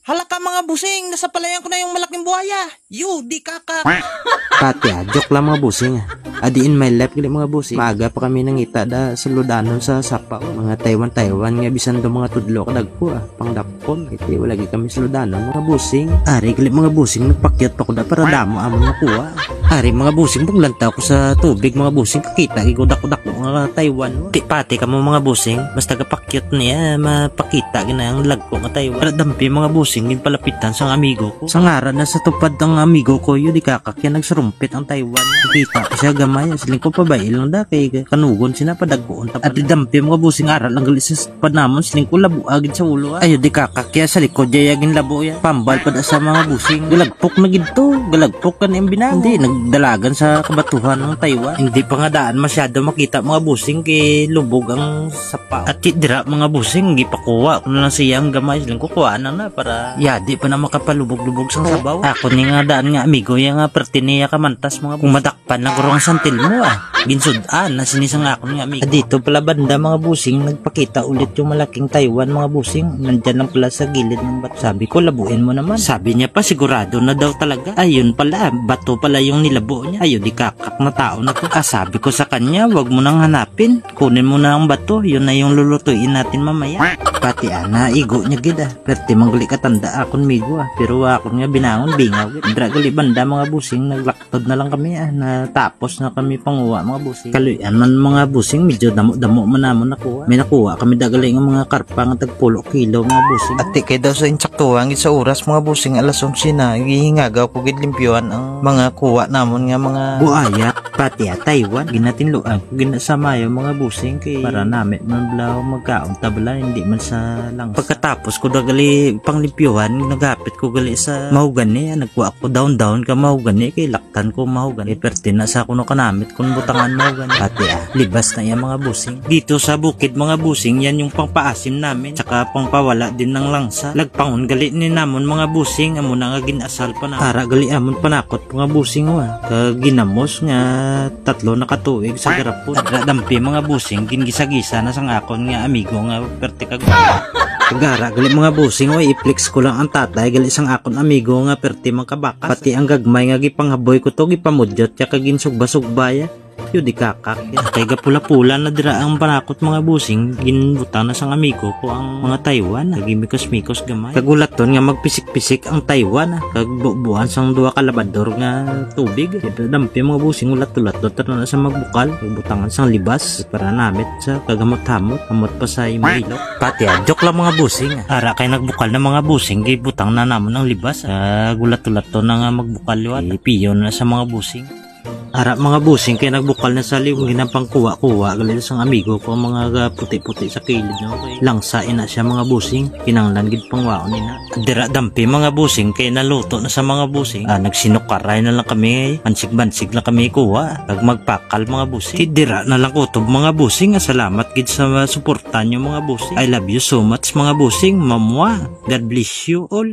Halaka mga busing, nasa palayan ko na yung malaking buhaya. Di kakak. Pati joke lang mga busing. Adi in my life gali mga busing. Maaga pa kami nangita da sa Ludanon sa Sapaw. Mga Taiwan nga bisan do mga tudlo kadagpo pangdapon. Iti wala gi kami sa Ludanon mga busing. Ari gali mga busing nagpakyat pa ko da para damo amon makuha. Ari mga busing paglantaw ko sa tubig mga busing kakita igudak-udak mga Taiwan. Pati ka mo mga busing basta gapakyat niya mapakita gina ang lagko nga Taiwan. Para dampi mga busing gin palapitan sang amigo ko. Sa ngaran na sa tupad ng amigo ko di kakakya nagsarumpit ang Taiwan. Kita siya gamay siling ko pabay lang da kay kanugon sina padagkoon at di dampi mga busing aral ang gali sa panamon siling ko labo agid sa ulo. Ayo di kakakya sa likod jayagin labo ya. Pambal pa da sa mga busing. Galagpok na gidto. Galagpok kan yung binang. Hindi nagdalagan sa kabatuhan ng Taiwan. Hindi pa nga daan masyado makita mga busing kay lubog ang sapa. At dira mga busing gipakuha kuno lang siya ang gamay siling ko kuha na para di pa na makapalubog-lubog sang sabaw. Ako ni nga daan nga amigo ya nga pertiniya ka mantas mga kumadakpan na gurong santil mo ginsudaan na sinisang ako ni amigo. Dito pala banda mga busing nagpakita ulit yung malaking Taiwan mga busing. Nandyan lang pala sa gilid ng bato. Sabi ko labuin mo naman. Sabi niya pa sigurado na daw talaga. Ayun pala bato pala yung nilabo niya. Ayun di kakak na tao na to. Sabi ko sa kanya wag mo nang hanapin. Kunin mo na ang bato. Yun na yung lulutuin natin mamaya. Pati igo niya gida. Perti manggali katanda akon migo pero akon nga binangon bingaw. Dragali banda mga busing naglaktod na lang kami natapos na kami panguha mga busing. Kaluyan man mga busing medyo damo-damo man namon nakuha. May nakuha kami dagali nga mga karpa nga tagpulo kilo mga busing. At kay daw sa insaktuhan sa oras mga busing alas 11 na gihingagaw ko gid limpyuhan ang mga kuha namon nga mga buaya. Pati Taiwan ginatinluan ko ginasamayo mga busing kay para namit man blaw magkaon tabla hindi man sa lang. Pagkatapos ko dagali panglimpyuhan nagapit ko gali sa mahugani nagkuha ko down ka mahugani kay laktan ko mahugani perti na sa kuno kanamit kun butangan mahugani. Pati libas na yan mga busing. Dito sa bukid mga busing yan yung pangpaasim namin tsaka pangpawala din ng langsa. Lagpangon gali ni namon mga busing amo na nga ginasal pa na para gali amon panakot mga busing kag ginamos nga 3 na katuig sa garapon. Dampi mga busing gingisa-gisa na sang akon nga amigo nga perti kag Kagara gali mga busing i-flex ko lang ang tatay gali sang akon amigo nga perti mangkabakas. Pati ang gagmay nga gipanghaboy ko to gipamudyot ya kag ginsugba-sugbaya. Di kakak kay gapula-pula na dira ang panakot mga busing ginbutang na sang amigo ko ang mga Taiwan gimikos-mikos gamay. Kagulaton nga magpisik-pisik ang Taiwan kag bubuan sang 2 kalabador nga tubig. Dampi mga busing ulat-ulat na sa magbukal butangan sang libas para namit sa kagamot-hamot amot pa sa imilok. Pati joke lang mga busing ara kay nagbukal na mga busing gibutang na namon ang libas gulat-ulat na nga magbukal piyon na sa mga busing. Ara mga busing kay nagbukal na sa liw ginapang kuwa-kuwa gali sang amigo ko mga puti-puti sa kilid langsain na siya mga busing kinanglan gid pangwaon nina. Dira dampi mga busing kay naluto na sa mga busing nagsinukaray na lang kami bansig-bansig lang kami kuha kag magpakal mga busing. Dira na lang kutob mga busing salamat gid sa suporta nyo mga busing. I love you so much mga busing. Mamwa. God bless you all.